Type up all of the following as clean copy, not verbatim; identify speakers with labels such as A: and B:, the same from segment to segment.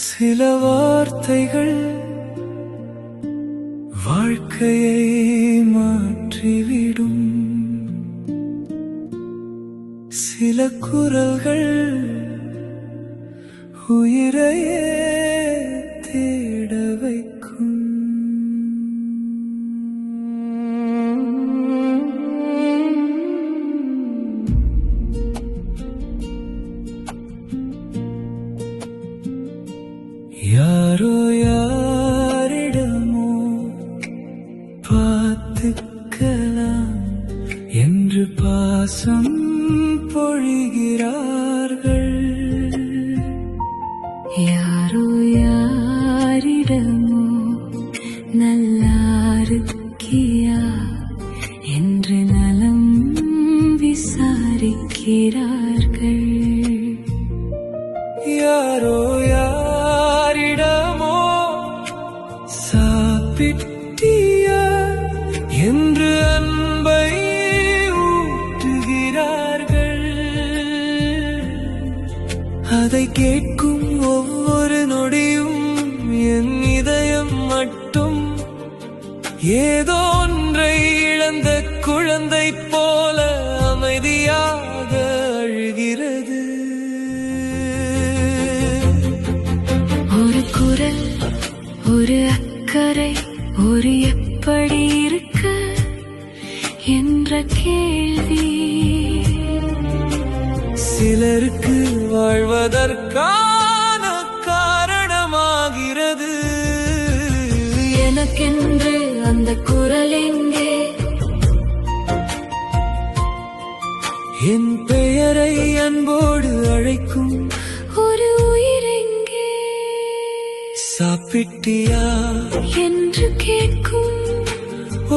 A: சில வார்த்தைகள் வாழ்க்கையை மாற்றிவிடும். சில குரல்கள் உயிரையே தேட வைக்கும். யாரோ யாரிடமோ பார்த்துக்கலாம் என்று பாசம் பொழிகிறார்கள்.
B: யாரோ யாரிடமோ நல்லாருக்கியா என்று நலம் விசாரிக்கிறார்கள்.
A: யாரோ யாரிடமோ சாப்பிட்டியா என்று அன்பை ஊட்டுகிறார்கள். அதை கேட்கும் ஒவ்வொரு நொடியும் என் இதயம் மட்டும் ஏதோ ஒன்றை இழந்த குழந்தை போல அமைதியாக அழுகிறது.
B: ஒரு குரல், ஒரு அக்கறை, ஒரு எப்படி இருக்க என்ற கேள்வி
A: சிலருக்கு வாழ்வதற்கான காரணமாகிறது.
B: எனக்கென்று அந்த குரல் எங்கே?
A: என் பெயரை அன்போடு அழைக்கும்
B: ஒரு உயிர் எங்கே?
A: சாப்பிட்டியா
B: என்று கேட்கும்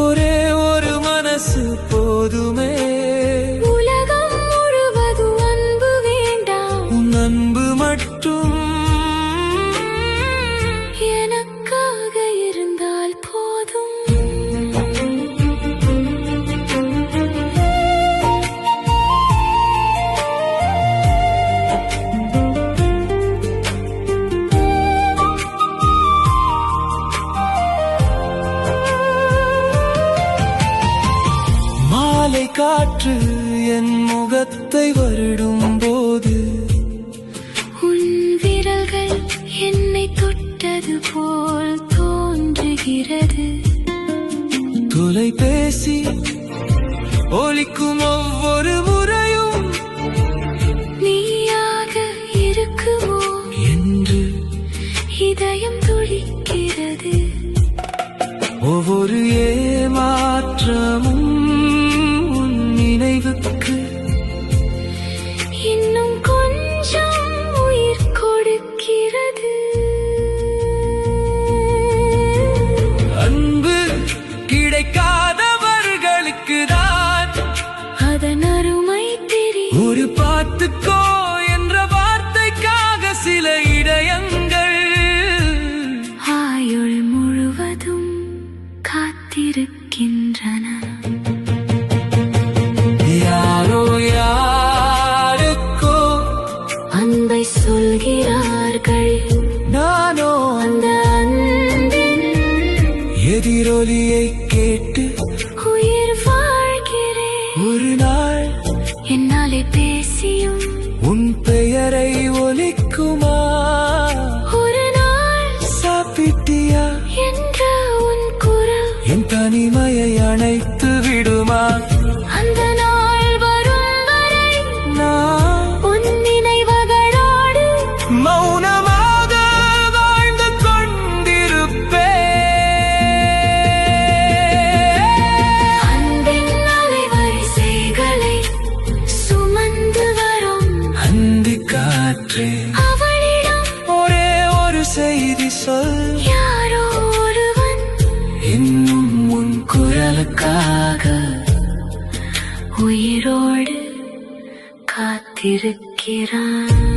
A: ஒரே ஒரு மனசு போதுமே.
B: உலகம் முழுவதும் அன்பு வேண்டாம்,
A: உன் அன்பு மட்டும்
B: எனக்காக இருந்தால் போதும்.
A: மாலை காற்று என் முகத்தை வருடும் போது
B: உன் விரல்கள் என்னை தொட்டது போல் தோன்றுகிறது.
A: தொலைபேசி ஒலிக்கும் ஒவ்வொரு முறையும்
B: நீயாக இருக்குமோ
A: என்று
B: இதயம் துடிக்கிறது.
A: ஒவ்வொரு ஏமாற்றமும் உன் நினைவுக்கு
B: இன்னும் கொஞ்சம் உயிர் கொடுக்கிறது.
A: அன்பு கிடைக்காதவர்களுக்கு தான்
B: அதன் அருமை தெரியும்.
A: ஒரு பார்த்துக்கோ என்ற வார்த்தைக்காக சில இதயங்கள்
B: ஆயுள் முழுவதும் காத்திருக்கின்றன.
A: யாரோ யாருக்கோ
B: அன்பை சொல்கிறார்கள்,
A: நானோ
B: அந்த அன்பின்
A: எதிரொலியை கேட்டு
B: உயிர் வாழ்கிறேன்.
A: ஒரு நாள்
B: என்னாலே பேசியும்
A: உன் பெயரை ஒலிக்குமா?
B: ஒரு நாள்
A: சாப்பிட்டியா
B: என்ற உன் குரல்
A: என் தனிமையை அணைத்து விடுமா?
B: அந்த நாள் வரும் வரை
A: நான்
B: உன் நினைவுகளோடு
A: மௌனமாக வாழ்ந்து கொண்டிருப்பேன்.
B: அன்பின் அலைவரிசைகளை சுமந்து வரும்
A: அந்தி காற்றே
B: அவளிடம்
A: ஒரே ஒரு செய்தி சொல்.
B: யாரோ ஒருவன்
A: இன்னும் உன் குரலுக்காக
B: உயிரோடு காத்திருக்கிறான்.